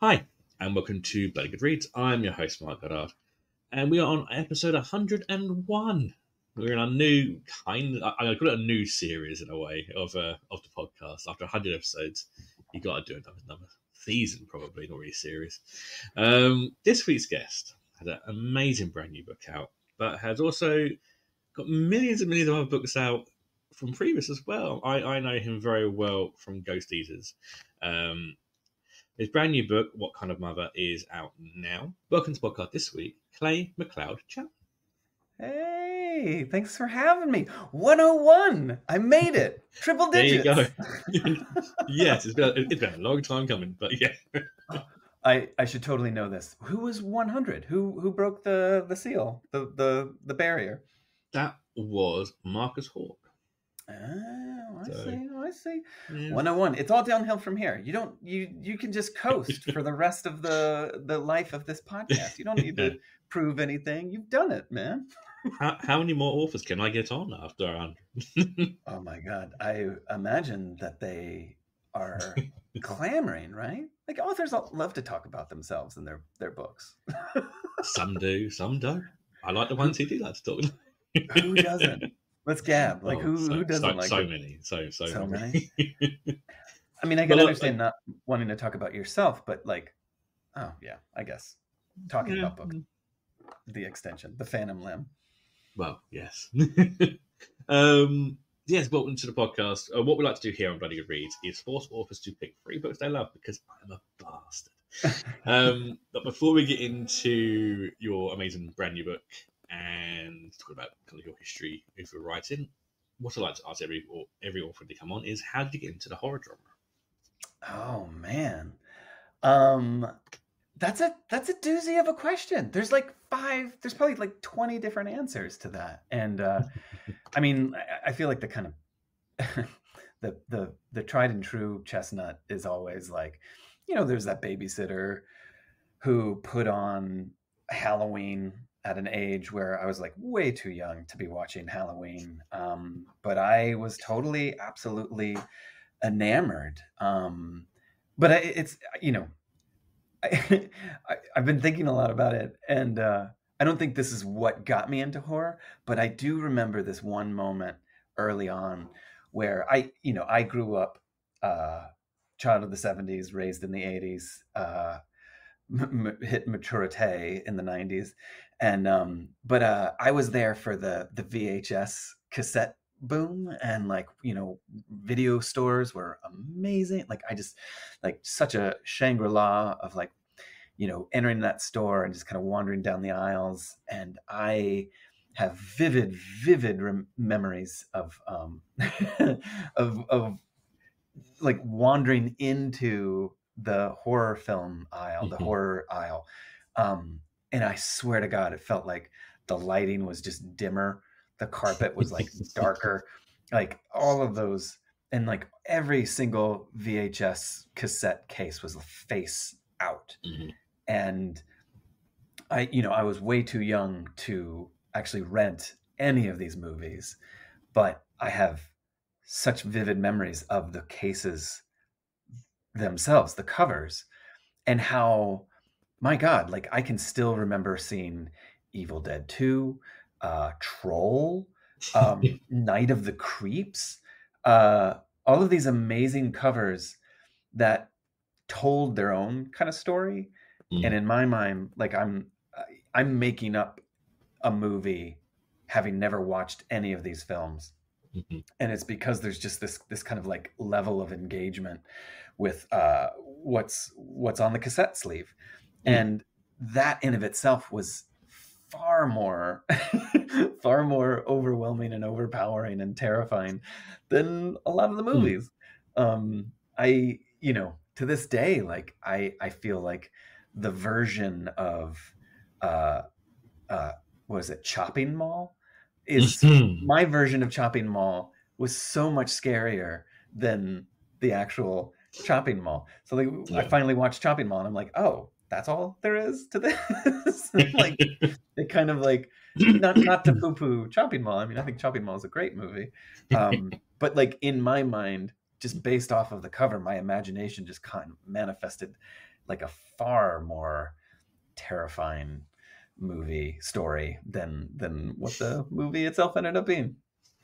Hi, and welcome to Bloody Good Reads. I'm your host, Mark Goddard, and we are on episode 101. We're in a new I call it a new series in a way of the podcast. After 100 episodes, you got to do another season, probably, not really series. This week's guest has an amazing brand new book out, but has also got millions and millions of other books out from previous as well. I know him very well from Ghost Eaters. His brand new book, What Kind of Mother, is out now. Welcome to the podcast this week, Mcleod, Chapman. Hey, thanks for having me. 101. I made it. Triple digits. There you go. Yes, it's been a long time coming, but yeah. I should totally know this. Who was 100? Who broke the seal, the barrier? That was Marcus Hawk. Oh, I see. Yeah. 101. It's all downhill from here. You can just coast for the rest of the life of this podcast. You don't need to prove anything. You've done it, man. How many more authors can I get on after 100? Oh my God. I imagine that they are clamoring, right? Like authors love to talk about themselves in their books. Some do, some don't. I like the ones who do like to talk. Who doesn't? Let's gab. Like who doesn't like so it? many. So many. I mean, I can understand not wanting to talk about yourself, but like, oh yeah, I guess talking about book, the extension, the Phantom Limb. Well, yes. Yes, welcome to the podcast. What we like to do here on Bloody Good Reads is force authors to pick 3 books they love because I'm a bastard. But before we get into your amazing brand new book and talk about kind of your history of your writing, what I like to ask every author to come on is, how did you get into the horror genre? Oh man, that's a doozy of a question. There's probably like 20 different answers to that, and I mean, I feel like the kind of the tried and true chestnut is always like, there's that babysitter who put on Halloween at an age where I was like way too young to be watching Halloween. But I was totally, absolutely enamored. But it's, I've been thinking a lot about it, and I don't think this is what got me into horror, but I do remember this one moment early on where I grew up, child of the 70s, raised in the 80s, hit maturity in the 90s, and but I was there for the VHS cassette boom, and video stores were amazing. Like I just such a Shangri-La of entering that store and just kind of wandering down the aisles, and I have vivid memories of of like wandering into the horror film aisle, the horror aisle. And I swear to God, it felt like the lighting was just dimmer. The carpet was like darker, like all of those. And like every single VHS cassette case was face out. Mm-hmm. And I was way too young to actually rent any of these movies, but I have such vivid memories of the cases themselves, the covers, and how, my God, like I can still remember seeing Evil Dead 2, Troll, Night of the Creeps, all of these amazing covers that told their own kind of story. And in my mind, like I'm making up a movie having never watched any of these films. Mm-hmm. And it's because there's just this kind of like level of engagement with what's on the cassette sleeve. Mm-hmm. And that in of itself was far more overwhelming and overpowering and terrifying than a lot of the movies. I to this day, like I feel like the version of what is it, Chopping Mall, is my version of Chopping Mall was so much scarier than the actual Chopping Mall. So I finally watched Chopping Mall and I'm like, oh, that's all there is to this. Like it kind of like not to poo-poo Chopping Mall. I mean, I think Chopping Mall is a great movie. But like in my mind, just based off of the cover, my imagination just kind of manifested like a far more terrifying story than what the movie itself ended up being.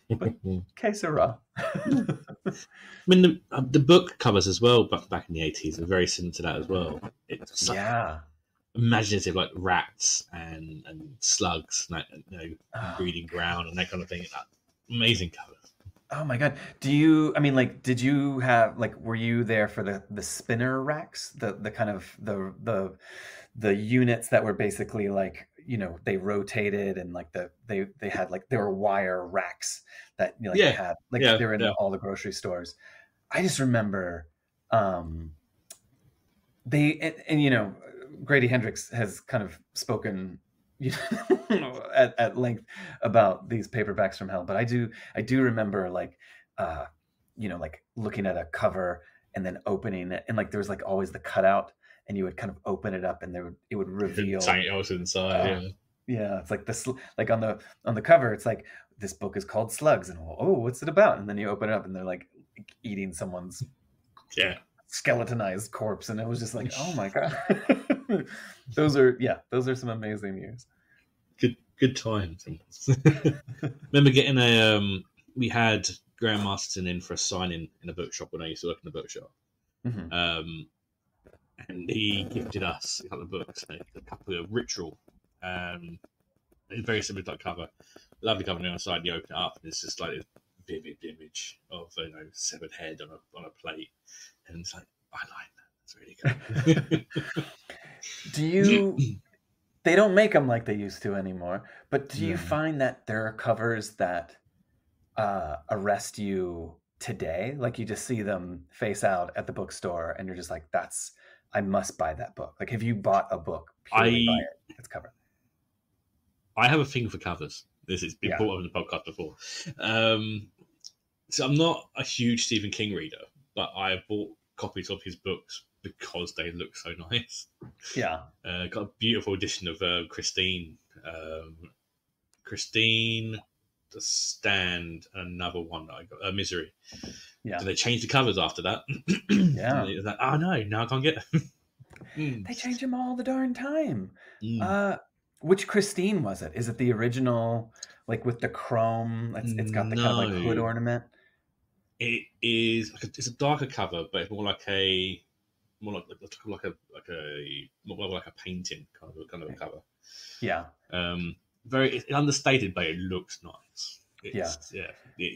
But que sera. I mean, the book covers as well, back in the 80s, were very similar to that as well. It's like Yeah. imaginative, like rats and slugs, Oh, breeding ground and that kind of thing. Amazing covers. oh my God. Did you have, like, were you there for the spinner racks? The kind of the units that were basically like, they rotated, and like they had, like, there were wire racks that, like, Yeah, had, like, yeah, they were in yeah. all the grocery stores. I just remember, um they and Grady Hendrix has kind of spoken, at length about these paperbacks from hell, but I do remember, like, uh like looking at a cover and then opening it, and like there was, like, always the cutout, and you would kind of open it up, and it would reveal, Something else inside. uh, Yeah, yeah, it's like this, like on the cover, it's like, this book is called Slugs, and, oh, what's it about? And then you open it up, and they're like eating someone's yeah. skeletonized corpse, and it was just like, oh my God. those are some amazing years. Good times. Remember getting we had Graham Masterson in for a signing in a bookshop when I used to work in a bookshop. Mm-hmm. And he gifted us a couple of books, a couple of Ritual. It's very similar to that cover. Lovely cover on the other side. You open it up, and it's just like this vivid image of severed head on a plate, and it's like, I like that. It's really good. They don't make them like they used to anymore, but do you find that there are covers that arrest you today? Like, you just see them face out at the bookstore, and you're just like, I must buy that book. Like, have you bought a book purely by its cover? I have a thing for covers. This has been brought up in the podcast before. So I'm not a huge Stephen King reader, but I have bought copies of his books because they look so nice. Yeah. Got a beautiful edition of Christine. Christine, The Stand, and another one that I got, Misery. Yeah. So they changed the covers after that. Yeah. It was like, oh no, now I can't get them. They change them all the darn time. Which Christine was it? Is it the original, like with the chrome? It's got the kind of like hood ornament. It is. It's a darker cover, but it's more like a painting kind of a cover. Yeah. It's understated, but it looks nice. It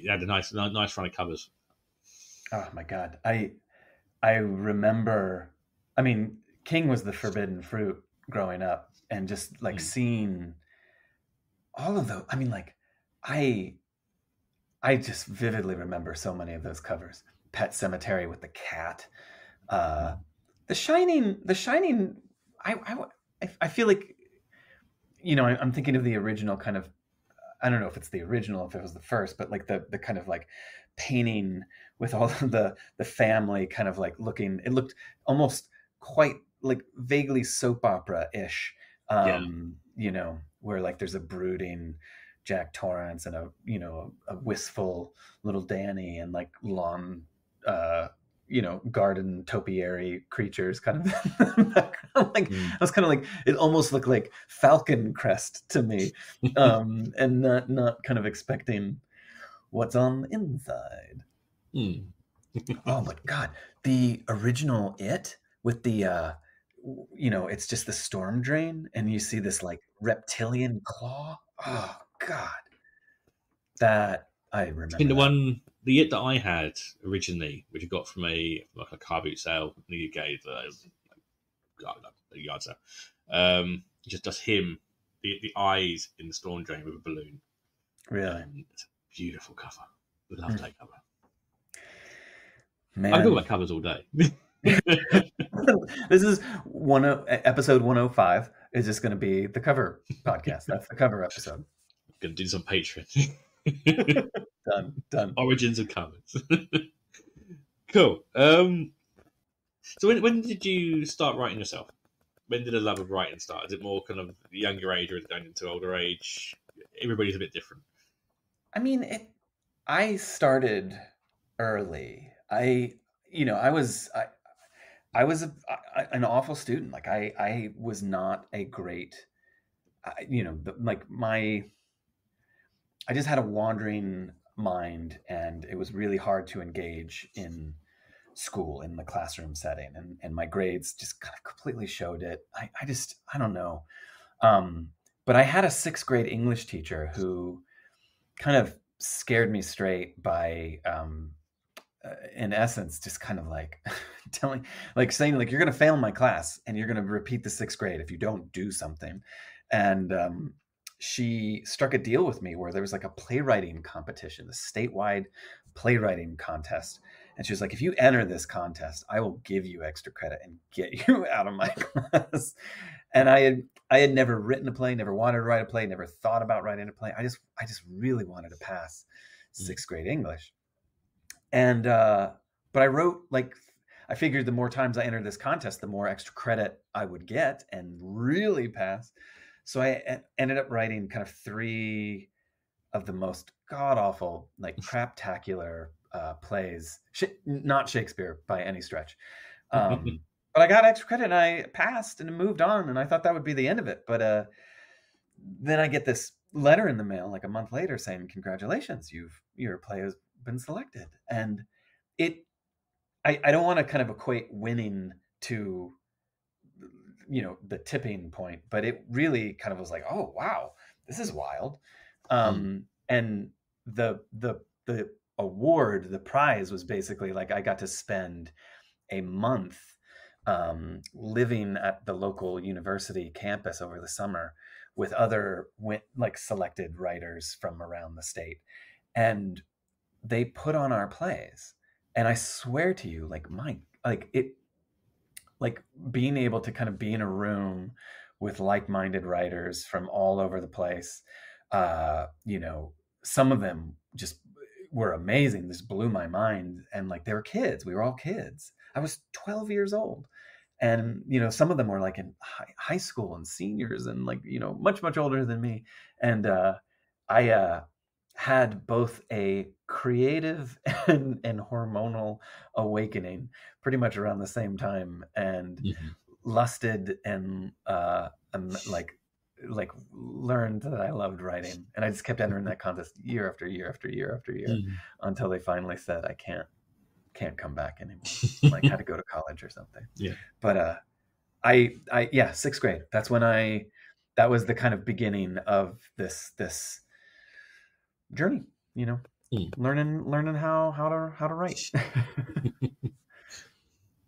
had a nice run of covers. Oh my God, I remember. I mean, King was the forbidden fruit growing up, and just like seeing all of those. I mean, like, I just vividly remember so many of those covers. Pet Sematary with the cat. The Shining. I feel like, I'm thinking of the original kind of. I don't know if it's the original, if it was the first, but like the kind of like painting with all of the family kind of like looking. It looked almost quite like vaguely soap opera-ish. Where like there's a brooding Jack Torrance and a wistful little Danny, and like lawn garden topiary creatures kind of like I was kind of like, it almost looked like Falcon Crest to me, and not kind of expecting what's on the inside. Oh my God, the original It with the it's just the storm drain, and you see this like reptilian claw. Oh God, that I remember. The It that I had originally, which I got from a car boot sale in the UK, a yard sale, just does him, the eyes in the storm drain with a balloon. Really, it's a beautiful cover. Love that cover. Man, I can talk about covers all day. This is episode 105. Is just going to be the cover podcast. That's the cover episode. I'm going to do some Patreon. Done. Origins of covers. Cool. So when did you start writing yourself? When did the love of writing start? Is it more kind of younger age, or is it going into older age? Everybody's a bit different. I mean, I started early. I I was an awful student. Like I was not a great, I just had a wandering mind, and it was really hard to engage in school in the classroom setting, and my grades just kind of completely showed it. I don't know. But I had a sixth grade English teacher who kind of scared me straight by, in essence, just kind of like saying like, you're going to fail my class and you're going to repeat the sixth grade if you don't do something. And she struck a deal with me where there was like a playwriting competition, the statewide playwriting contest. And she was like, if you enter this contest, I will give you extra credit and get you out of my class. And I had never written a play, never wanted to write a play, never thought about writing a play. I just really wanted to pass sixth grade English. And but I wrote, like, I figured the more times I entered this contest, the more extra credit I would get and really pass. So I ended up writing kind of 3 of the most god-awful, like craptacular plays, not Shakespeare by any stretch. But I got extra credit and I passed and moved on, and I thought that would be the end of it. But then I get this letter in the mail like a month later saying, congratulations, your play has been selected. And I don't want to kind of equate winning to, the tipping point, but it really kind of was like, oh wow, this is wild. And the award, the prize, was basically like I got to spend a month living at the local university campus over the summer with other selected writers from around the state, and they put on our plays. And I swear to you, being able to kind of be in a room with like-minded writers from all over the place, some of them just were amazing. This blew my mind. And like, they were kids. We were all kids. I was 12 years old. And, some of them were like in high school and seniors and much, much older than me. And I had both a creative and hormonal awakening pretty much around the same time, and lusted and learned that I loved writing. And I just kept entering that contest year after year after year after year until they finally said I can't come back anymore. Like, had to go to college or something. Yeah. But sixth grade. That's when that was the kind of beginning of this journey, learning how to write.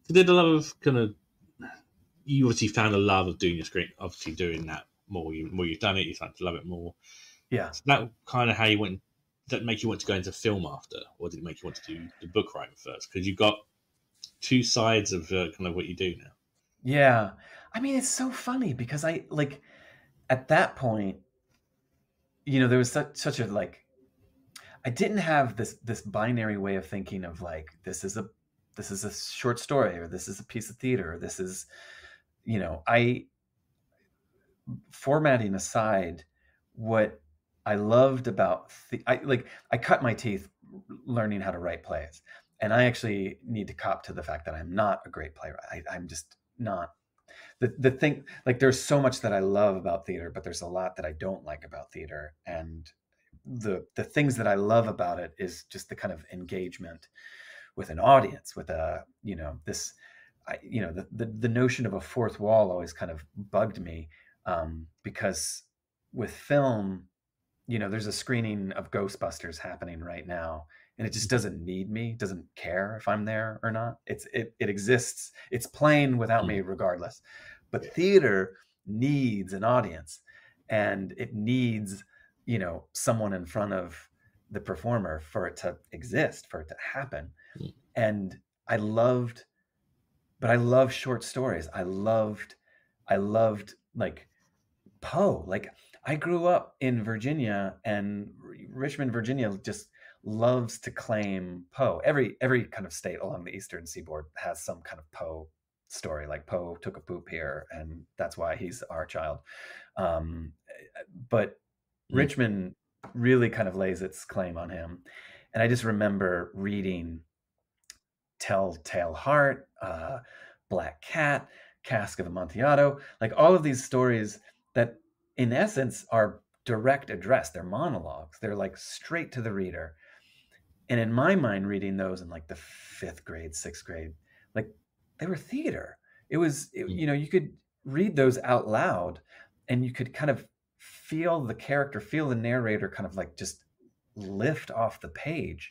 Did a lot of kind of, you obviously found a love of doing your screen, obviously doing that more you've done it, you started to love it more. Yeah. So that kind of how you went. Did that make you want to go into film after, or did it make you want to do the book writing first? Because you've got 2 sides of kind of what you do now. Yeah. I mean, it's so funny because at that point, there was such a I didn't have this binary way of thinking of like, this is a short story, or this is a piece of theater, or this is, formatting aside, what I loved about I cut my teeth learning how to write plays, and I actually need to cop to the fact that I'm not a great playwright. I'm just not. The thing, like, there's so much that I love about theater, but there's a lot that I don't like about theater. And the things that I love about it is just the kind of engagement with an audience, with the notion of a fourth wall always kind of bugged me, because with film, there's a screening of Ghostbusters happening right now, and it just doesn't need me, doesn't care if I'm there or not. It exists. It's playing without me regardless. But theater needs an audience, and it needs, someone in front of the performer for it to exist, for it to happen. And I loved short stories. I loved like Poe. Like, I grew up in Virginia, and Richmond, Virginia just loves to claim Poe. Every kind of state along the eastern seaboard has some kind of Poe story. Like, Poe took a poop here, and that's why he's our child. But Richmond really kind of lays its claim on him. And I just remember reading Telltale Heart, Black Cat, Cask of Amontillado, like all of these stories that in essence are direct address. They're monologues. They're like straight to the reader. And in my mind, reading those in like the 5th grade, 6th grade, like they were theater. You could read those out loud and you could kind of feel the character, feel the narrator kind of like just lift off the page.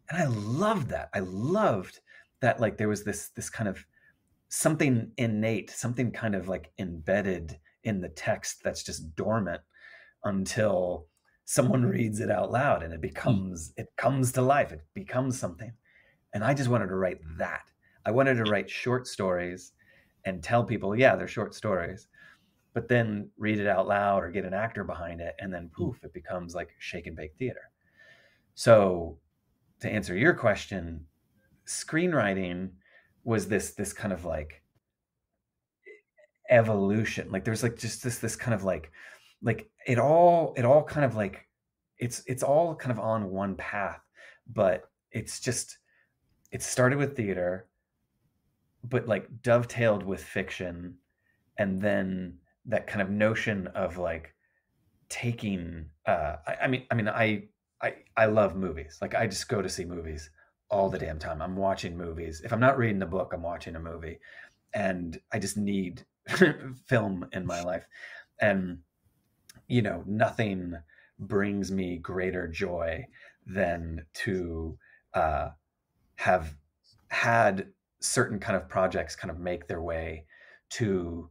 And I loved that. I loved that, like, there was this kind of something innate, something kind of like embedded in the text that's just dormant until someone reads it out loud and it comes to life. It becomes something. And I just wanted to write that. I wanted to write short stories and tell people, yeah, they're short stories, but then read it out loud or get an actor behind it. And then poof, it becomes like shake and bake theater. So to answer your question, screenwriting was this kind of like evolution. Like there's like just this kind of like it all kind of like it's all kind of on one path, but it started with theater, but like dovetailed with fiction, and then that kind of notion of like taking I love movies. Like I just go to see movies all the damn time. I'm watching movies. If I'm not reading a book, I'm watching a movie. And I just need film in my life. And, nothing brings me greater joy than to have had certain kind of projects kind of make their way to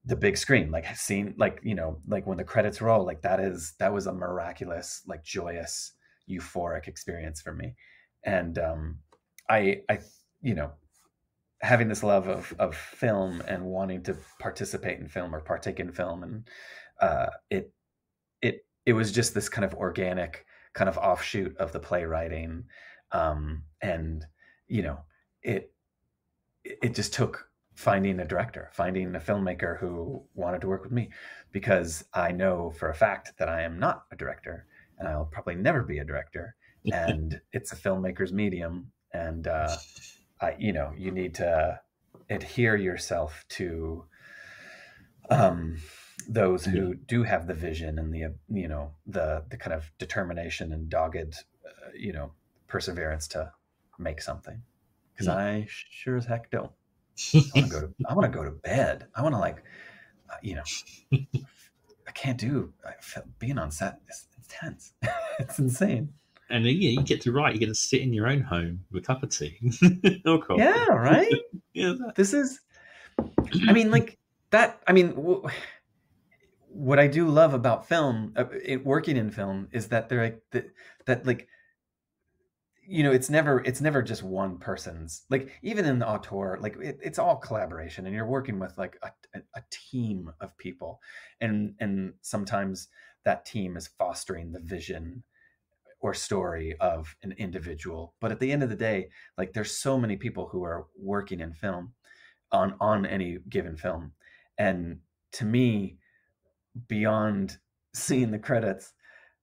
the big screen, like seeing, like, like when the credits roll, like that was a miraculous, like joyous, euphoric experience for me. And I having this love of film and wanting to participate in film or partake in film, and it was just this kind of organic kind of offshoot of the playwriting, and it just took finding a director, finding a filmmaker who wanted to work with me, because I know for a fact that I am not a director and I'll probably never be a director, and it's a filmmaker's medium. And, you need to adhere yourself to those who do have the vision and the kind of determination and dogged, perseverance to make something. Because I sure as heck don't. I want to go to bed. I want to I can't do being on set. It's intense. It's insane. And you get to write. You get to sit in your own home with a cup of tea or coffee. Yeah, right. This is. I mean, like that. I mean, what I do love about film, working in film, is that they're like that like. It's never just one person's, like, even in the auteur, like it's all collaboration, and you're working with like a team of people, and sometimes that team is fostering the vision or story of an individual. But at the end of the day, like there's so many people who are working in film on any given film. And to me, beyond seeing the credits,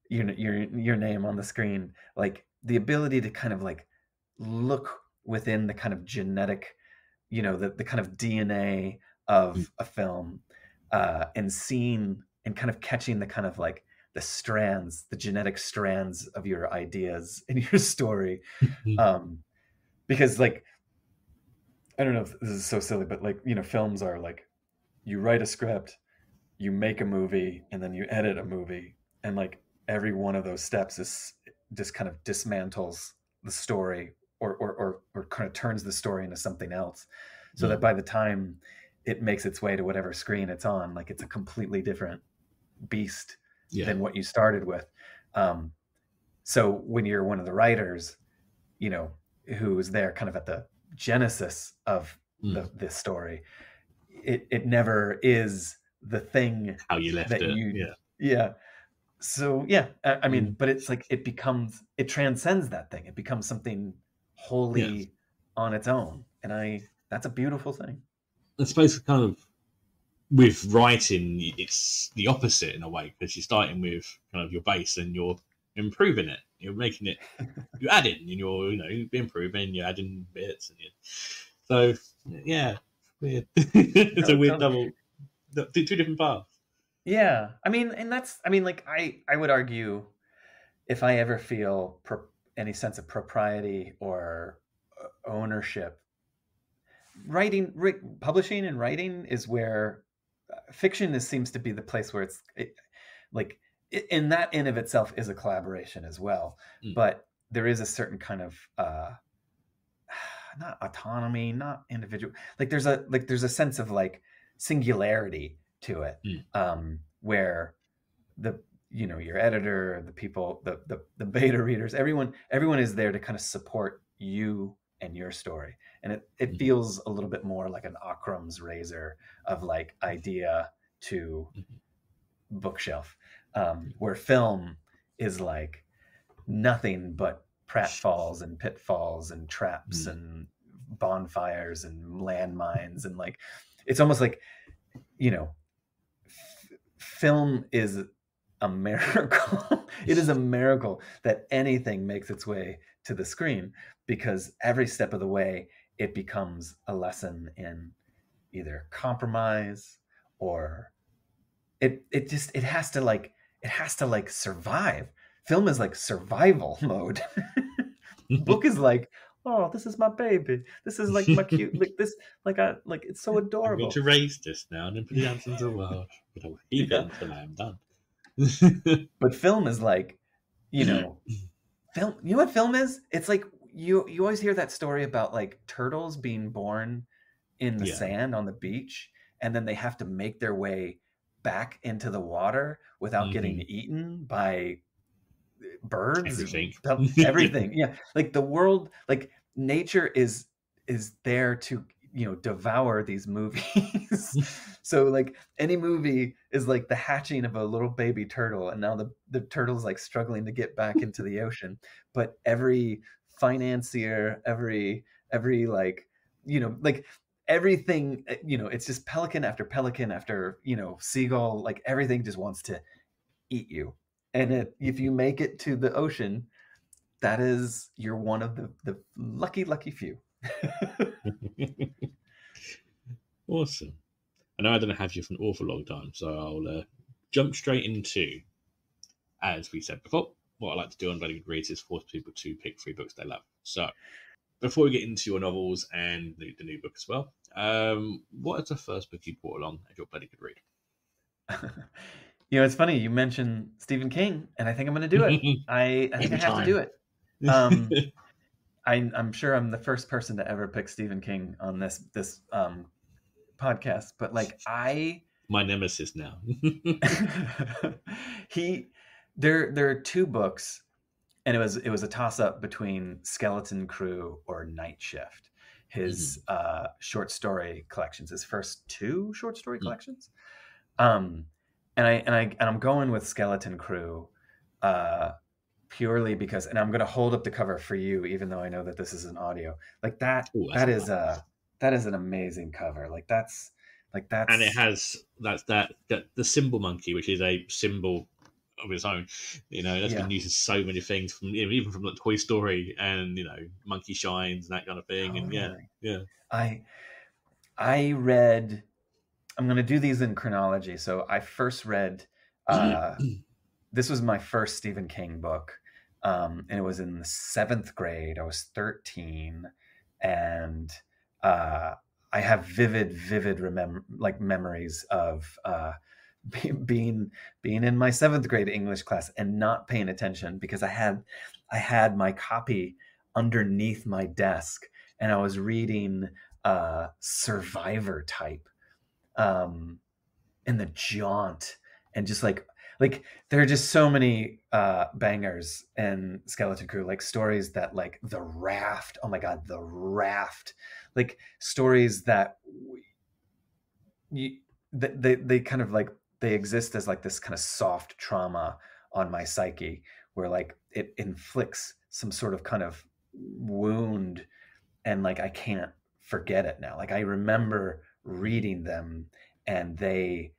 your name on the screen, like the ability to kind of like look within the kind of genetic, the kind of DNA of a film, and seeing and kind of catching the kind of like the genetic strands of your ideas in your story. Because like, I don't know if this is so silly, but like, films are like, you write a script, you make a movie, and then you edit a movie. And like every one of those steps is just kind of dismantles the story or kind of turns the story into something else, so that by the time it makes its way to whatever screen it's on, like it's a completely different beast than what you started with. So when you're one of the writers, who is there kind of at the genesis of this story, it never is the thing how you left it. So I mean, but it's like it transcends that thing. It becomes something wholly on its own, and that's a beautiful thing. I suppose kind of with writing, it's the opposite in a way, because you're starting with kind of your base and you're improving it. You're making it, you're adding, and you're improving. You're adding bits, and So yeah, weird. It's a weird Totally. two different paths. Yeah, I mean, and I mean, like I would argue, if I ever feel any sense of propriety or ownership, publishing and writing is where fiction seems to be the place where like in that in of itself is a collaboration as well. Mm. But there is a certain kind of not autonomy, not individual. Like there's a sense of like singularity to it, where your editor, the people, the beta readers, everyone is there to kind of support you and your story, and it feels a little bit more like an Occam's razor of like idea to bookshelf, where film is like nothing but pratfalls and pitfalls and traps and bonfires and landmines, and like it's almost like film is a miracle. It is a miracle that anything makes its way to the screen, because every step of the way it becomes a lesson in either compromise or it has to like survive. Film is like survival mode. Book is like, oh, this is my baby. This is like my cute, like this, like it's so adorable. I'm going to raise this now and then put it out into the world. But I'll keep it until I'm done. But film is like, film. You know what film is? It's like you always hear that story about like turtles being born in the sand on the beach, and then they have to make their way back into the water without getting eaten by birds. Everything. Yeah, like the world, like nature is there to devour these movies. So like any movie is like the hatching of a little baby turtle, and now the turtle's like struggling to get back into the ocean. But every financier, every like like everything, it's just pelican after seagull, like everything just wants to eat you. And if you make it to the ocean, you're one of the lucky few. Awesome. I know I don't have you for an awful long time, so I'll jump straight into, as we said before, what I like to do on Very Good Reads is force people to pick 3 books they love. So, before we get into your novels and the new book as well, what is the first book you brought along as your Very Good Read? It's funny you mentioned Stephen King, and I think I'm going to do it. I think I have to do it. I'm sure I'm the first person to ever pick Stephen King on this podcast, but like my nemesis now. There are 2 books, and it was a toss up between Skeleton Crew or Night Shift, his short story collections, his first 2 short story collections. And I'm going with Skeleton Crew purely because, and I'm going to hold up the cover for you, even though I know that this is an audio. Like that is an amazing cover. That's and it has the symbol monkey, which is a symbol of its own. That's been used in so many things, from even from like Toy Story and Monkey Shines and that kind of thing. Oh, and really? Yeah. I read. I'm going to do these in chronology. So I first read. This was my first Stephen King book, and it was in the 7th grade. I was 13, and I have vivid memories of being in my 7th grade English class and not paying attention because I had my copy underneath my desk, and I was reading Survivor Type in the Jaunt, and just like there are just so many bangers in Skeleton Crew, like stories that like The Raft. Oh my God, The Raft. Like stories that they kind of like, they exist as like this kind of soft trauma on my psyche, where like it inflicts some sort of kind of wound, and like I can't forget it now. Like I remember reading them and they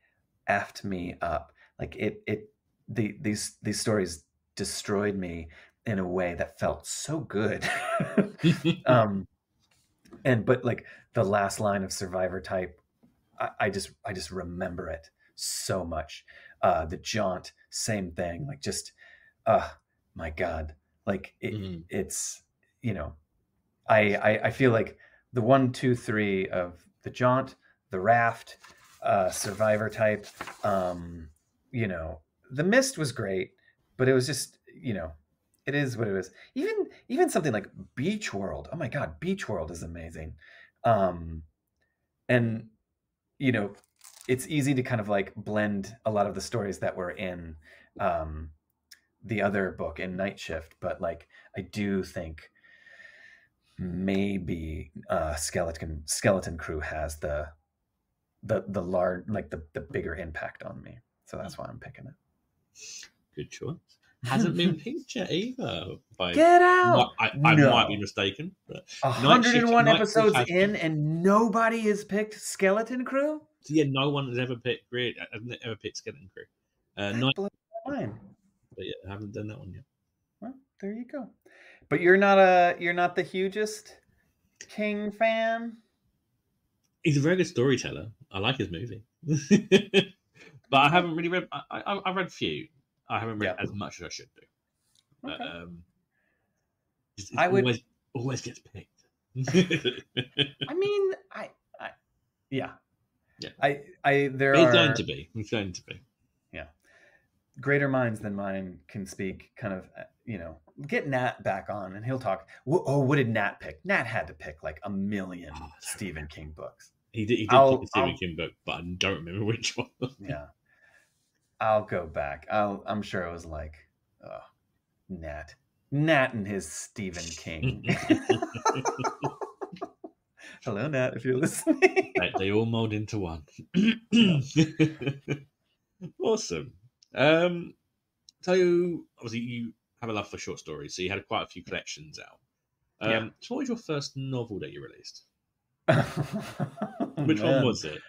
effed me up. Like these stories destroyed me in a way that felt so good. but like the last line of Survivor Type, I just remember it so much. The jaunt, same thing. Like just, my God, like it's, you know, I feel like the 1, 2, 3 of the jaunt, the raft, Survivor Type, you know, the mist was great, but it was just, you know, it is what it is. Even something like Beach World. Oh my God, Beach World is amazing. And you know, it's easy to kind of like blend a lot of the stories that were in the other book in Night Shift, but like I do think maybe Skeleton Crew has the large, like the bigger impact on me. So that's why I'm picking it. Good choice. Hasn't been picked yet either. Get out! I No. might be mistaken. But 101 episodes in, and nobody has picked Skeleton Crew. Yeah, no one has ever picked Skeleton Crew. That blows my mind. But yeah, I haven't done that one yet. Well, there you go. But you're not the hugest King fan. He's a very good storyteller. I like his movie, but I haven't really read. I've read few. I haven't read as much as I should do. Okay. But always gets picked. I mean, yeah. He's going to be. Yeah. Greater minds than mine can speak. Kind of, you know, get Nat back on, and he'll talk. Oh, what did Nat pick? Nat had to pick like 1 million Stephen King books. He did pick a Stephen King book, but I don't remember which one. Yeah. I'll go back. I'm sure it was like, Nat and his Stephen King. Hello, Nat, if you're listening. They all mold into one. Awesome. So obviously you have a love for short stories, so you had quite a few collections out. So what was your first novel that you released? Which one was it?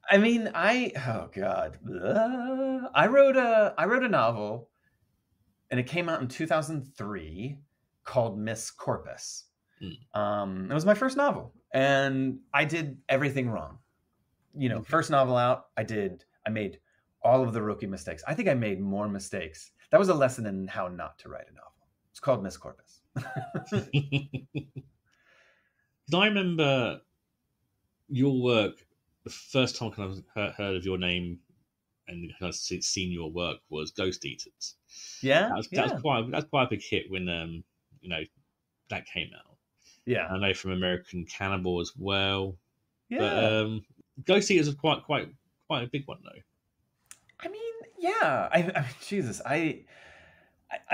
I mean, oh God, I wrote a novel, and it came out in 2003 called Miss Corpus. It was my first novel, and I did everything wrong. You know, first novel out, I made all of the rookie mistakes. I think I made more mistakes. That was a lesson in how not to write a novel. It's called Miss Corpus. I remember your work. The first time I kind of heard of your name and kind of seen your work was Ghost Eaters. Yeah, that's quite a big hit when you know, that came out. Yeah, I know from American Cannibal as well. Yeah, but Ghost Eaters is quite a big one though. I mean, yeah. I mean, Jesus, I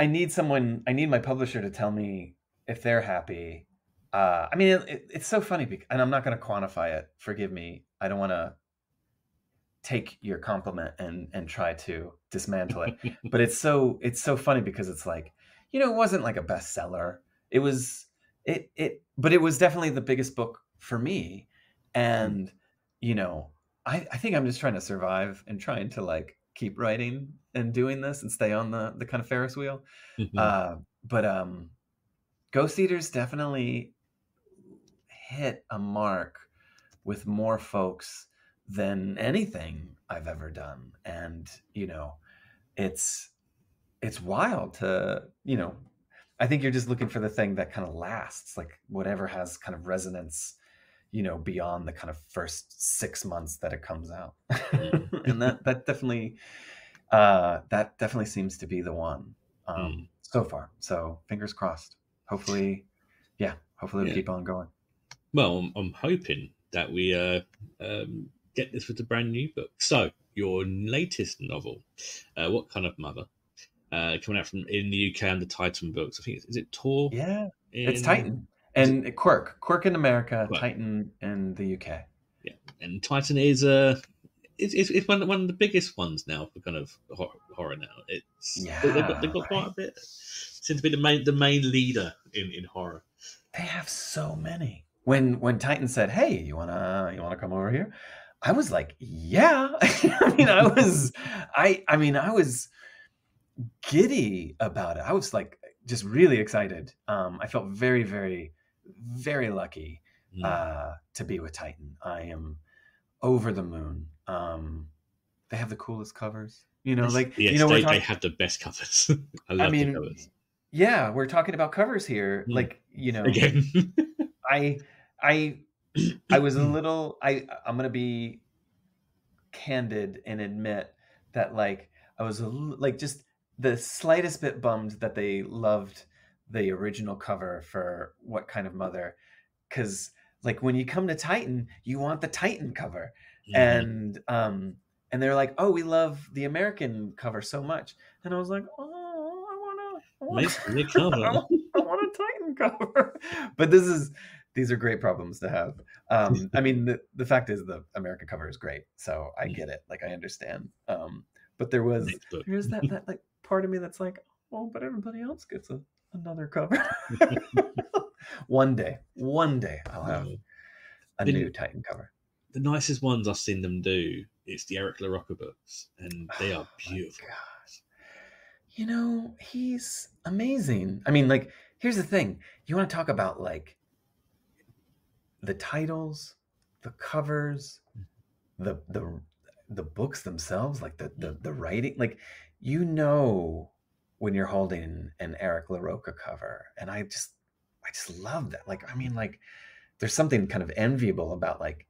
need someone. I need my publisher to tell me if they're happy. I mean, it's so funny, and I'm not going to quantify it. Forgive me. I don't want to take your compliment and try to dismantle it. But it's so funny because it's like, you know, it wasn't like a bestseller. It was but it was definitely the biggest book for me. And you know, I think I'm just trying to survive and trying to like keep writing and doing this and stay on the kind of Ferris wheel. But Ghost Eaters definitely hit a mark with more folks than anything I've ever done. And, you know, it's wild to, you know, I think you're just looking for the thing that kind of lasts, like whatever has kind of resonance, you know, beyond the kind of first 6 months that it comes out. And that definitely seems to be the one so far. So fingers crossed. Hopefully we keep on going. Well, I'm hoping that we get this with a brand new book. So your latest novel, What Kind of Mother, coming out in the UK under Titan Books. I think is it Tor? Yeah, it's Titan and Quirk in America, Titan in the UK. Yeah, and Titan is it's one of the biggest ones now for kind of horror now. They've got quite a bit. Seems to be the main leader in horror. They have so many. When Titan said, "Hey, you wanna come over here?" I was like, "Yeah." I was giddy about it. I was like just really excited. I felt very, very, very lucky to be with Titan. I am over the moon. They have the coolest covers. You know, like yes, you know, they have the best covers. I love the covers. Yeah, we're talking about covers here. Like, you know, again, I was a little. I'm gonna be candid and admit that, like, I was like just the slightest bit bummed that they loved the original cover for What Kind of Mother, because like when you come to Titan, you want the Titan cover, and they're like, oh, we love the American cover so much, and I was like, oh, I want a Titan cover. But these are great problems to have. I mean, the fact is the American cover is great, so I get it. Like, I understand. But there's that like part of me that's like, oh, but everybody else gets another cover. One day I'll have a new Titan cover. The nicest ones I've seen them do, it's the Eric LaRocca books, and they are beautiful. You know, he's amazing. I mean, like, here's the thing. You want to talk about, like, the titles, the covers, the books themselves, like the writing, like, you know, when you're holding an Eric LaRocca cover, and I just love that. Like, I mean, like, there's something kind of enviable about, like,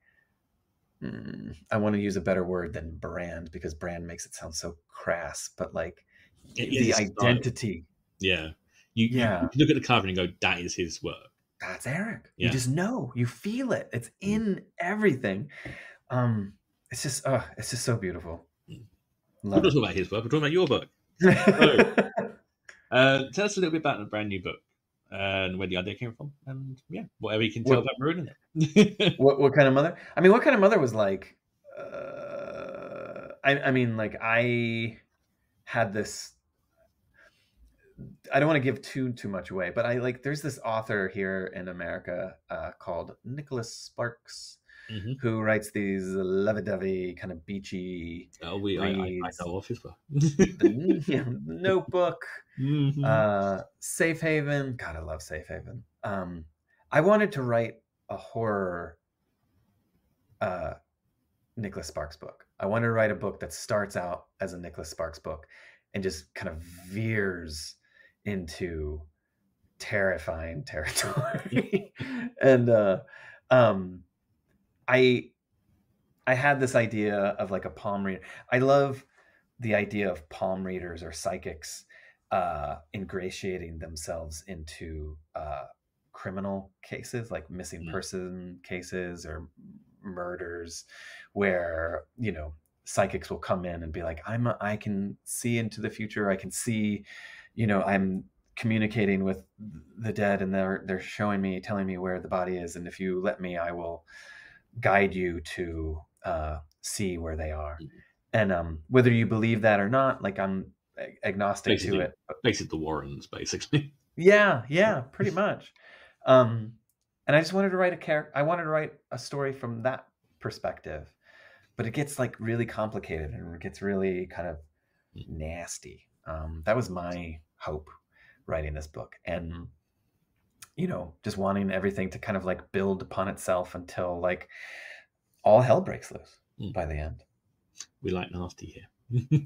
I want to use a better word than brand, because brand makes it sound so crass, but like the identity. Yeah. You look at the cover and you go, that is his work. That's Eric. Yeah. You just know, you feel it. It's in everything. It's just so beautiful. We're not talking about his work, we're talking about your book. So, tell us a little bit about the brand new book and where the idea came from, and whatever you can tell about ruining it. What Kind of Mother? I mean, What Kind of Mother was like, I mean, like, I had this, I don't want to give too much away, but I like, there's this author here in America called Nicholas Sparks, who writes these lovey-dovey kind of beachy. I know of his book. The Notebook, Safe Haven. God, I love Safe Haven. I wanted to write a horror Nicholas Sparks book. I wanted to write a book that starts out as a Nicholas Sparks book and just kind of veers into terrifying territory. And I had this idea of like a palm reader. I love the idea of palm readers or psychics ingratiating themselves into criminal cases, like missing person cases or murders, where, you know, psychics will come in and be like, I can see into the future. I can see, you know, I'm communicating with the dead, and they're showing me, telling me where the body is, and if you let me, I will guide you to see where they are. And whether you believe that or not, like, I'm agnostic to it. Basically the Warrens, basically. Yeah, pretty much. And I just wanted to write I wanted to write a story from that perspective, but it gets like really complicated and it gets really kind of nasty. That was my hope writing this book, and, you know, just wanting everything to kind of like build upon itself until like all hell breaks loose by the end. We like nasty here.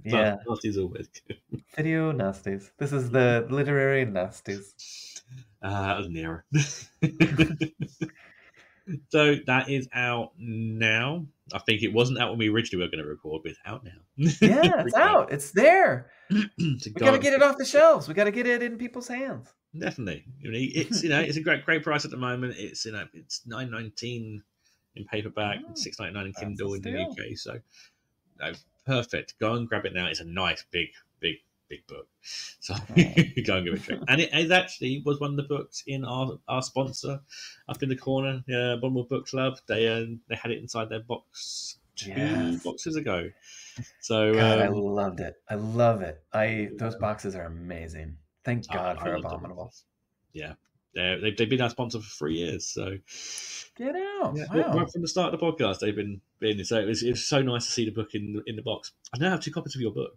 Yeah, nasty's always good. Video nasties. This is the literary nasties. That was nearer. So that is out now. I think it wasn't out when we originally were going to record, but it's out now. Yeah, it's out. It's there. We got to get it off the shelves. We got to get it in people's hands. Definitely. It's, you know, it's a great price at the moment. It's, you know, it's $9.19 in paperback, $6.99 in Kindle in the UK. So, no, perfect. Go and grab it now. It's a nice big book. So go and give it a try. And it actually was one of the books in our sponsor up in the corner, Bournemouth Book Club. They had it inside their box two boxes ago. So God, I loved it. I love it. Those boxes are amazing. Thank God for Abominable. Yeah. They've been our sponsor for 3 years, so get out! Yeah, wow. Right from the start of the podcast, they've been so it was so nice to see the book in the box. I now have 2 copies of your book.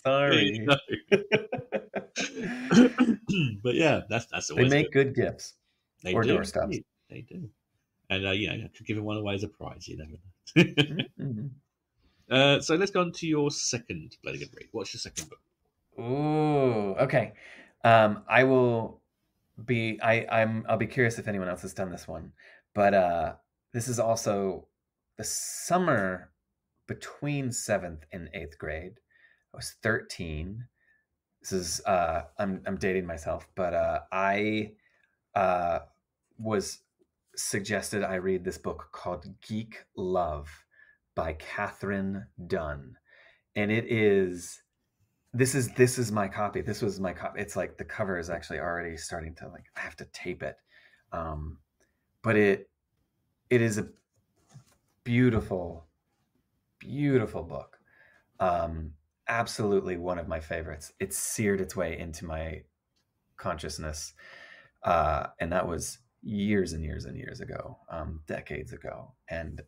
Sorry, but yeah, that's they make good gifts. They or do. doorstops. They do. And, I could give one away as a prize, you never know. Mm-hmm. So let's go on to your second Bloody Good Read. What's your second book? Ooh, okay. I'll be curious if anyone else has done this one. But this is also the summer between 7th and 8th grade. I was 13. This is I'm dating myself, but I was suggested I read this book called Geek Love by Catherine Dunn. And this is my copy. This was my copy. It's like the cover is actually already starting to, like, I have to tape it. But it is a beautiful, beautiful book. Absolutely one of my favorites. It seared its way into my consciousness. And that was years and years and years ago, decades ago. And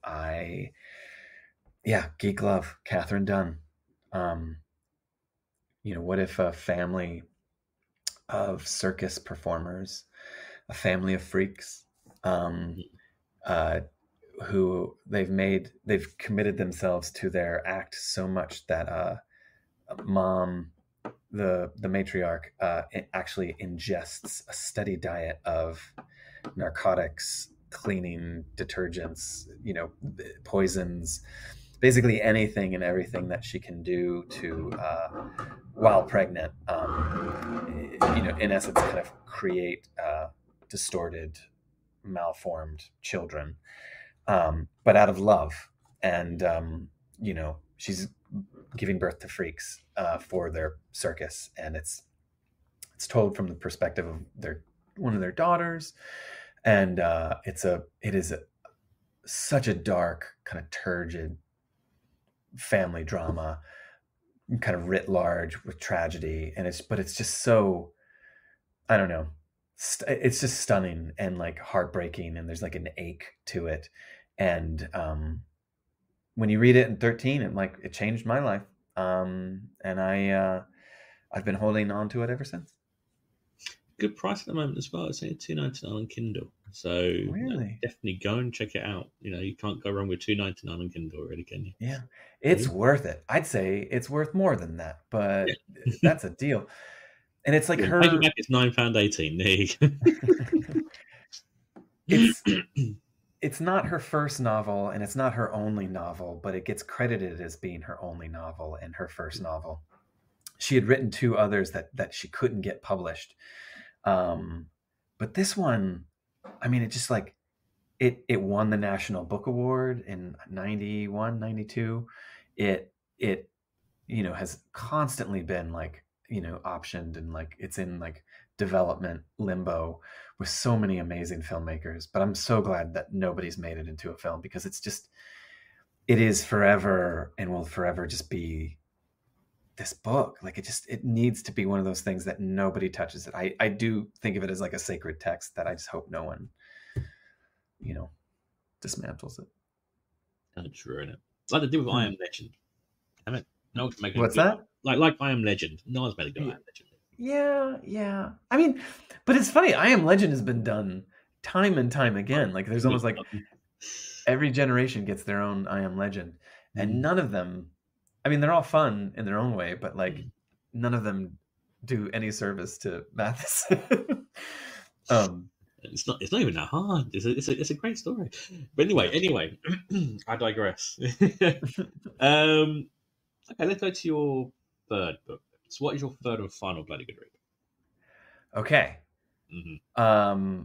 Geek Love, Catherine Dunn. What if a family of circus performers, a family of freaks, who they've committed themselves to their act so much that mom, the matriarch, actually ingests a steady diet of narcotics, cleaning detergents, poisons, basically anything and everything that she can do to, while pregnant, in essence, kind of create distorted, malformed children, but out of love. And, she's giving birth to freaks for their circus. And it's told from the perspective of one of their daughters. And it is such a dark, kind of turgid family drama, kind of writ large, with tragedy. And it's just so, I don't know, it's just stunning and like heartbreaking, and there's like an ache to it. And when you read it in 13, it changed my life. And I've been holding on to it ever since. Good price at the moment as well. It's only $2.99 on Kindle. So really, definitely go and check it out. You can't go wrong with $2.99 on Kindle, really, can you? Yeah, it's worth it. I'd say it's worth more than that, but that's a deal. And it's like her. Paperback is £9.18. There you go. It's not her first novel, and it's not her only novel, but it gets credited as being her only novel and her first novel. She had written 2 others that she couldn't get published. But this one, it just like, it won the National Book Award in 91, 92. It has constantly been like, optioned, and like it's in like development limbo with so many amazing filmmakers. But I'm so glad that nobody's made it into a film, because it is forever and will forever just be this book. Like it needs to be one of those things that nobody touches it. I do think of it as like a sacred text that I just hope no one, dismantles it. That's ruin it. Like they did with I Am Legend. I mean, no one can make it. What's that? Like I Am Legend. No one's made a good I Am Legend. Yeah. But it's funny. I Am Legend has been done time and time again. Like there's almost like every generation gets their own I Am Legend, and none of them. They're all fun in their own way, but like none of them do any service to Matheson. It's not even that hard. It's a great story. But anyway, I digress. Okay, let's go to your third book. So, what is your third and final bloody good read? Okay. Mm-hmm.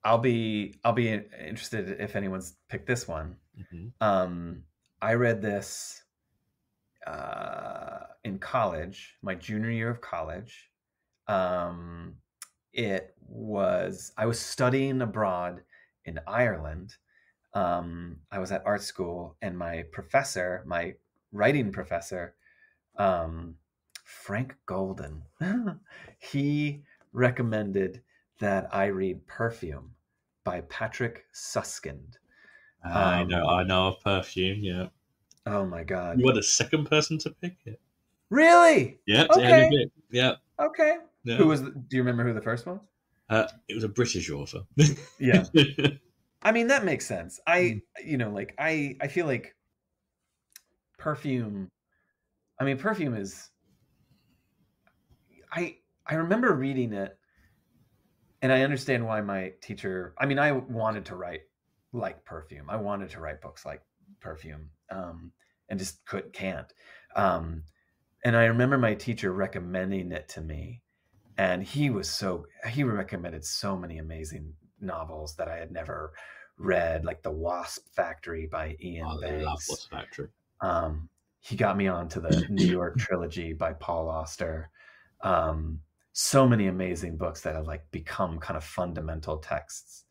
I'll be interested if anyone's picked this one. Mm-hmm. I read this in college, my junior year of college. I was studying abroad in Ireland. I was at art school, and my writing professor, Frank Golden, he recommended that I read Perfume by Patrick Suskind. I know of Perfume, yeah. Oh my God. You were the second person to pick it. Really? Yeah. Okay. Yeah. Okay. Yeah. Do you remember who the first one was? It was a British author. Yeah. I mean, that makes sense. I feel like Perfume. I mean, Perfume is. I remember reading it, and I understand why my teacher. I mean, I wanted to write like Perfume. I wanted to write books like Perfume, and just can't. Um, and I remember my teacher recommending it to me, and he recommended so many amazing novels that I had never read, like The Wasp Factory by Ian I love Banks. Wasp Factory. He got me onto the New York trilogy by Paul Auster. So many amazing books that have like become kind of fundamental texts.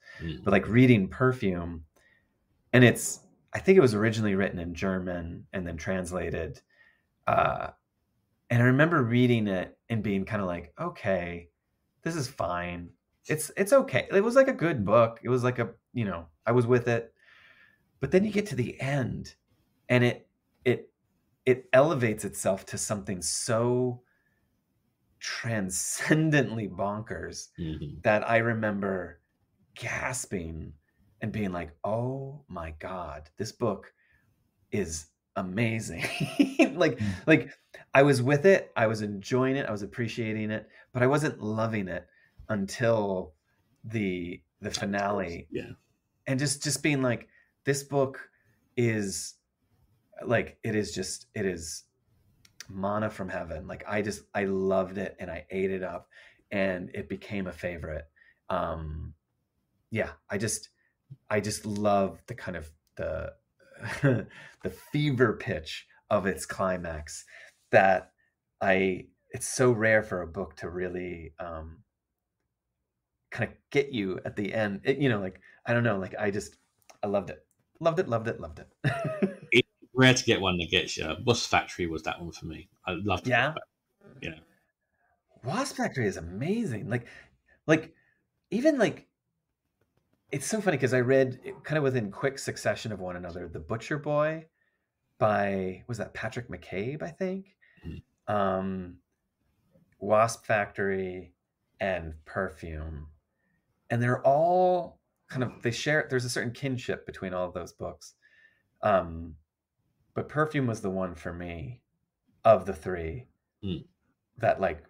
But like reading Perfume, and I think it was originally written in German and then translated. And I remember reading it and being kind of like, okay, this is fine. It's okay. It was like a good book. It was like I was with it. But then you get to the end, and it elevates itself to something so transcendently bonkers that I remember gasping and being like, oh my God, this book is amazing. like I was with it, I was enjoying it, I was appreciating it, but I wasn't loving it until the finale. Yeah. And just being like, this book is like, it is manna from heaven. Like I loved it, and I ate it up, and it became a favorite. Yeah, I just love the kind of the the fever pitch of its climax that it's so rare for a book to really kind of get you at the end. Like, I don't know, like I loved it. Loved it. It's rare to get one that gets you. Wasp Factory was that one for me. I loved it. Yeah. Yeah. Wasp Factory is amazing. Like even like, it's so funny because I read kind of within quick succession of one another, The Butcher Boy by, was that Patrick McCabe, I think? Wasp Factory and Perfume. And they're all kind of, there's a certain kinship between all of those books. But Perfume was the one for me of the three that like,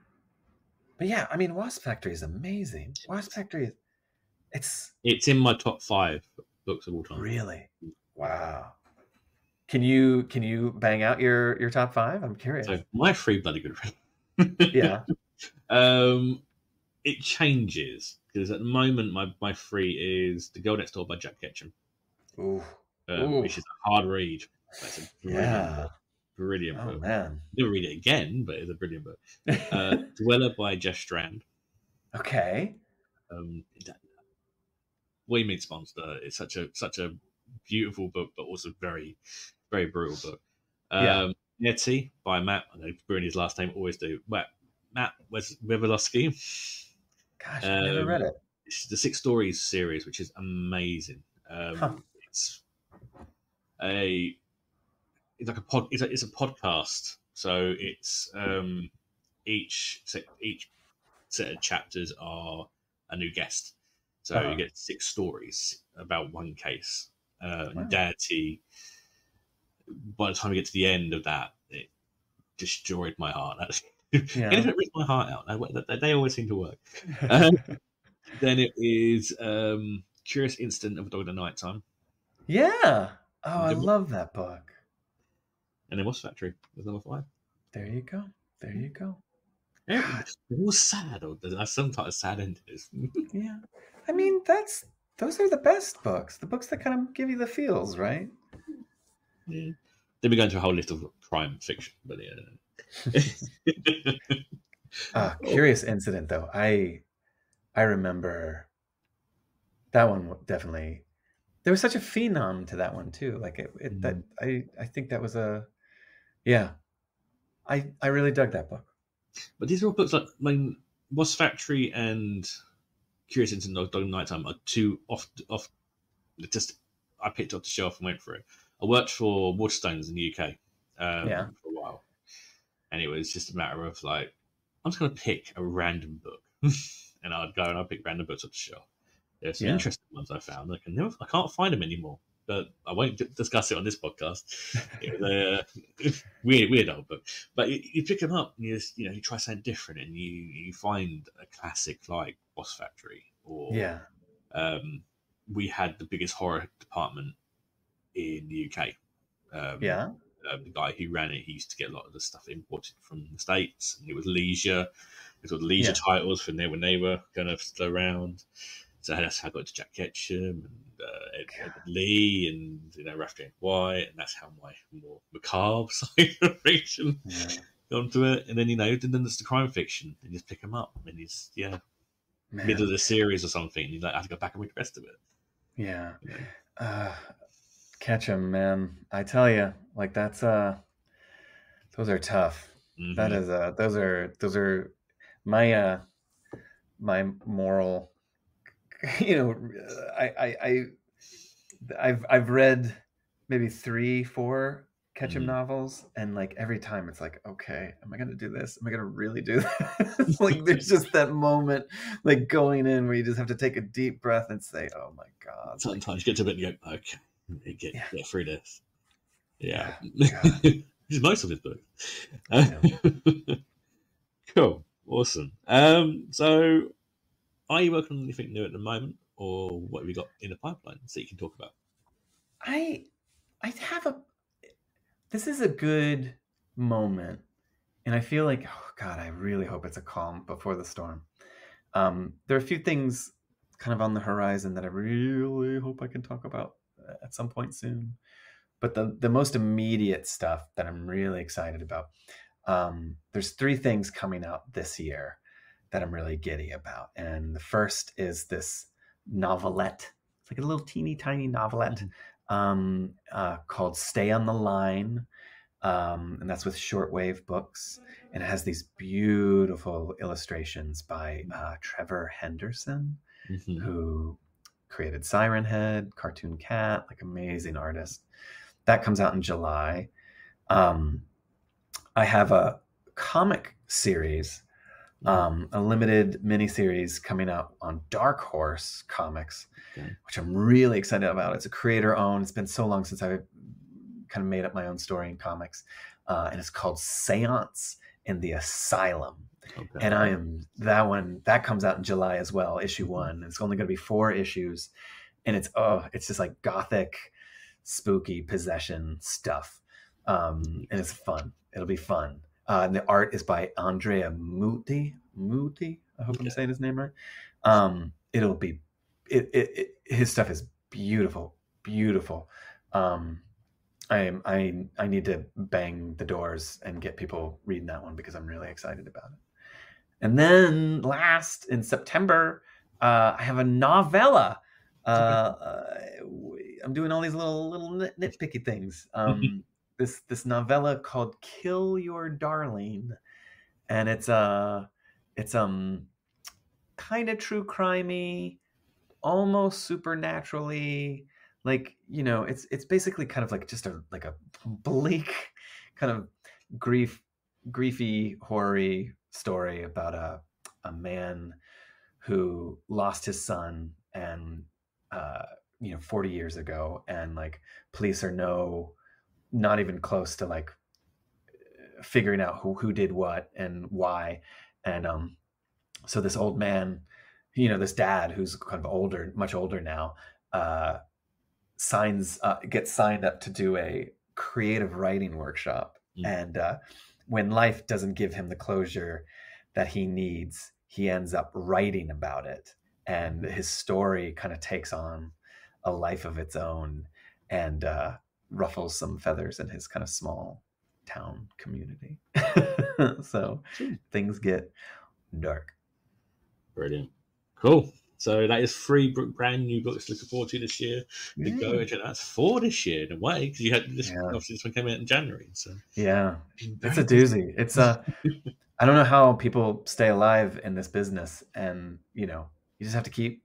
but yeah, I mean, Wasp Factory is amazing. Wasp Factory, it's in my top 5 books of all time. Really? Wow. Can you bang out your top 5? I'm curious. So my 3 bloody good friends. Yeah. It changes because at the moment my 3 is The Girl Next Door by Jack Ketchum. Ooh. Which is a hard read. That's a brilliant book. Brilliant book. Man. You'll read it again, but it's a brilliant book. Dweller by Jeff Strand. Okay. We Meet Monster. It's such a beautiful book, but also very, very brutal book. Nettie by Matt. I know ruin his last name. Always do. Matt Weberlowski. Gosh, I never read it. It's the 6 Stories series, which is amazing. It's like it's a podcast. So it's each set of chapters are a new guest. So you get 6 stories about one case. Daddy, by the time we get to the end of that, it destroyed my heart. Anything that rips my heart out, they always seem to work. Then it is Curious Incident of a Dog in the Nighttime. Yeah. Oh, I love that book. And then Wasp Factory was number 5. There you go. Yeah, it was sad. There's sometimes sad endings. Yeah. I mean, those are the best books. The books that kind of give you the feels, right? Yeah. Then we go into a whole list of crime fiction, but yeah. Curious Incident, though. I remember that one definitely. There was such a phenom to that one too. Like I think that was I really dug that book. But these are all books like, I mean, Wasp Factory and Curious Incident of Dog in the Nighttime are too off. Just I picked up the shelf and went for it. I worked for Waterstones in the UK for a while, and it was just a matter of like, I'm just going to pick a random book and I'd go and I'd pick random books up the shelf. There's some Yeah. interesting ones I found. I can't find them anymore, but I won't discuss it on this podcast. It was a weird old book, but you pick them up and you try something different, and you find a classic like Boss Factory, or Yeah. we had the biggest horror department in the UK. Yeah. The guy who ran it, he used to get a lot of the stuff imported from the States, and it was leisure. It was leisure titles from there when they were kind of still around. So that's how I got to Jack Ketchum and Edward Lee and Ralph James White, and that's how my more macabre side of fiction onto it. And then then there's the crime fiction, and you just pick them up, and it's middle of the series or something, and you have to go back and read the rest of it. Yeah. Ketchum, man, I tell you, like that's those are tough. Mm-hmm. That is those are my my moral. I've read maybe 3-4 Ketchum novels, and like every time it's like, okay, am I gonna do this? Am I gonna really do this? Like there's just that moment like going in where you just have to take a deep breath and say, oh my God. Sometimes you get to a bit and go, okay, get through this. Yeah. He's most of his books. Cool. Awesome. So are you working on anything new at the moment, or what have you got in the pipeline that you can talk about? I have this is a good moment, and I feel like, oh God, I really hope it's a calm before the storm. There are a few things kind of on the horizon that I really hope I can talk about at some point soon. But the most immediate stuff that I'm really excited about, there's 3 things coming out this year that I'm really giddy about. And the first is this novelette. It's like a little teeny tiny novelette called Stay on the Line. And that's with Shortwave Books. And it has these beautiful illustrations by Trevor Henderson, who created Siren Head, Cartoon Cat, like amazing artist. That comes out in July. I have a comic series, a limited miniseries coming out on Dark Horse Comics, which I'm really excited about. It's a creator-owned. It's been so long since I kind of made up my own story in comics. And it's called Seance in the Asylum. Okay. And that comes out in July as well, issue 1. It's only going to be 4 issues. And it's just like gothic, spooky possession stuff. And it's fun. It'll be fun. And the art is by Andrea Muti. I hope I'm saying his name right. It'll be, his stuff is beautiful. I need to bang the doors and get people reading that one because I'm really excited about it. And then last in September, I have a novella. I'm doing all these little nitpicky things. This novella called "Kill Your Darling," and it's kind of true crimey, almost supernaturally. Like, it's basically kind of like just a bleak kind of griefy horror story about a man who lost his son and 40 years ago, and like police are not even close to like figuring out who did what and why. And so this old man, this dad who's kind of much older now, gets signed up to do a creative writing workshop. And when life doesn't give him the closure that he needs, he ends up writing about it, and his story kind of takes on a life of its own and ruffles some feathers in his kind of small town community. So things get dark. Brilliant. Cool. So that is 3 brand new books to look forward to this year. That's 4 this year in a way, because you had obviously this one came out in January. So it's a doozy. It's I don't know how people stay alive in this business, and you just have to keep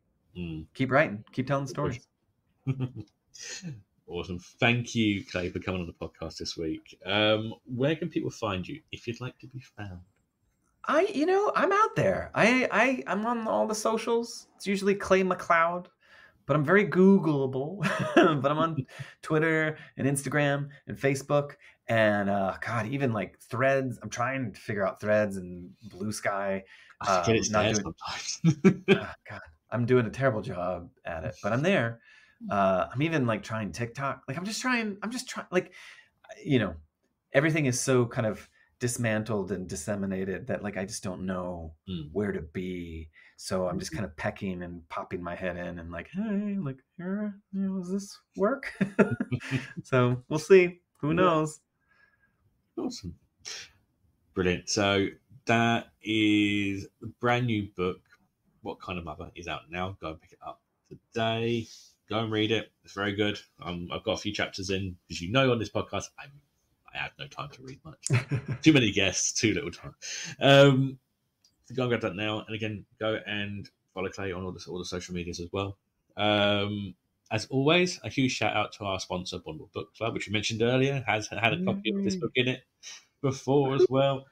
writing, keep telling stories. Awesome. Thank you, Clay, for coming on the podcast this week. Where can people find you if you'd like to be found? I'm out there. I'm on all the socials. It's usually Clay Mcleod, but I'm very Googleable. But I'm on Twitter and Instagram and Facebook and God, even like Threads. I'm trying to figure out Threads and Blue Sky. I forget it's Not there doing. sometimes. God, I'm doing a terrible job at it, but I'm there. I'm even like trying TikTok. Like I'm just trying. Like, everything is so kind of dismantled and disseminated that like I just don't know where to be. So I'm just kind of pecking and popping my head in and like, hey, like here, does this work? So we'll see. Who knows? Awesome. Brilliant. So that is a brand new book, What Kind of Mother, is out now. Go and pick it up today. Go and read it. It's very good. I've got a few chapters in, as you know, on this podcast. I have no time to read much. Too many guests, too little time. So go and grab that now. And again, go and follow Clay on all the social medias as well. As always, a huge shout out to our sponsor, Bondable Book Club, which we mentioned earlier, has had a copy of this book in it before as well.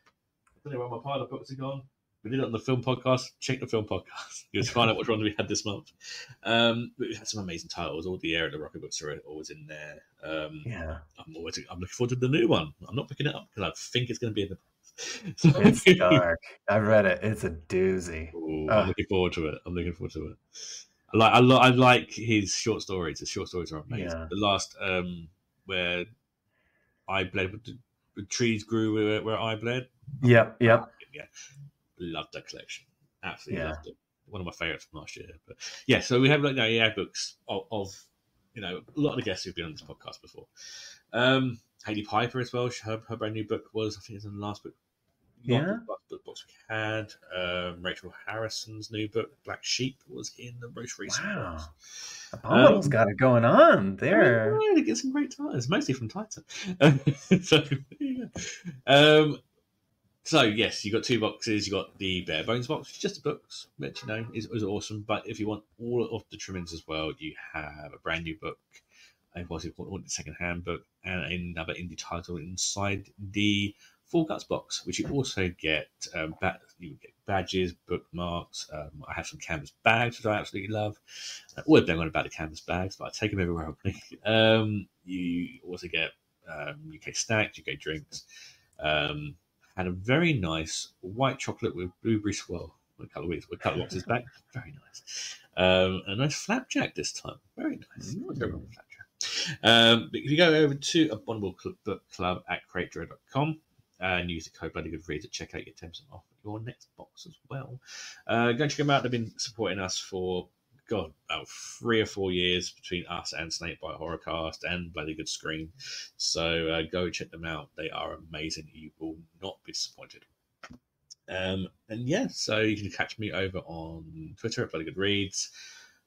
I don't know where my pile of books are gone. We did it on the film podcast. Check the film podcast. You just find out which one we had this month. But we had some amazing titles. All the Air the Rocket books are always in there. Yeah. I'm looking forward to the new one. I'm not picking it up because I think it's going to be in the. It's dark. I've read it. It's a doozy. Ooh, I'm looking forward to it. I like his short stories. His short stories are amazing. Yeah. The last where I bled with the trees grew where I bled. Yep. Yeah. Loved that collection. Absolutely loved it. One of my favorites from last year. But yeah, so we have books of a lot of the guests who've been on this podcast before. Hayley Piper as well. Her brand new book was, I think it's in the last book. Yeah. Books we had. Rachel Harrison's new book, Black Sheep, was in the most recent books. Bondable's got it going on there. They get some great titles, mostly from Titan. So yes, you got two boxes. You got the Bare Bones box, which is just the books, which is awesome. But if you want all of the trimmings as well, you have a brand new book, a second-hand book, and another indie title inside the Full Guts box, which you also get. You get badges, bookmarks. I have some canvas bags, which I absolutely love. Always bang on about the canvas bags, but I take them everywhere. You also get UK snacks, UK drinks. Had a very nice white chocolate with blueberry swirl a couple of boxes back. Very nice. A nice flapjack this time. Very nice. Not terrible flapjack. But if you go over to Abominable Book Club at creator.com and use the code BloodyGoodReads at checkout, get 10% off your next box as well. Go and check them out. They've been supporting us for about 3 or 4 years between us and Snakebite Horrorcast and Bloody Good Screen. So go check them out. They are amazing. You will not be disappointed. And yeah, so you can catch me over on Twitter at Bloody Good Reads,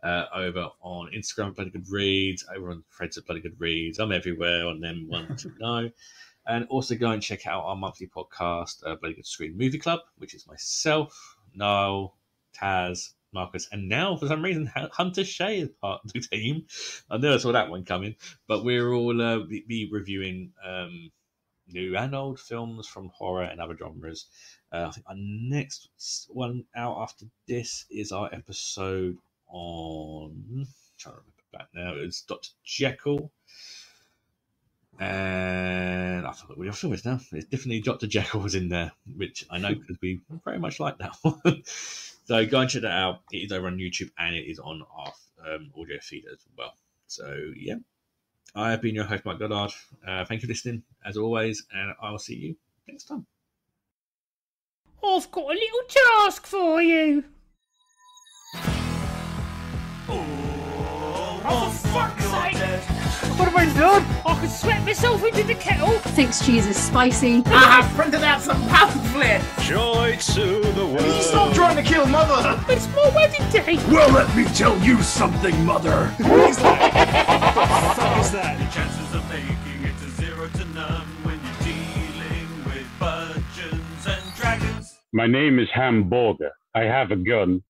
over on Instagram at Bloody Good Reads, over on Threads at Bloody Good Reads. I'm everywhere on them one to know. And also go and check out our monthly podcast, Bloody Good Screen Movie Club, which is myself, Niall, Taz, Marcus, and now for some reason Hunter Shea is part of the team. I never saw that one coming, but we're all be reviewing new and old films from horror and other genres. I think our next one out after this is our episode on, I'm trying to remember back now, it's Dr. Jekyll. And I forgot what your film is now. It's definitely Dr. Jekyll was in there, which I know because we very much like that one. So go and check that out. It is over on YouTube and it is on our audio feed as well. So yeah, I have been your host, Mike Goddard. Thank you for listening as always, and I will see you next time. I've got a little task for you. Oh, for fuck's sake! What have I done? I can sweat myself into the kettle. Thinks cheese is spicy. I have printed out some pamphlets. Joy to the world. Please stop trying to kill Mother. It's my wedding day. Well, let me tell you something, Mother. What is that? What the fuck is that? The chances of making it to 0 to none when you're dealing with budgeons and dragons. My name is Hamburger. I have a gun.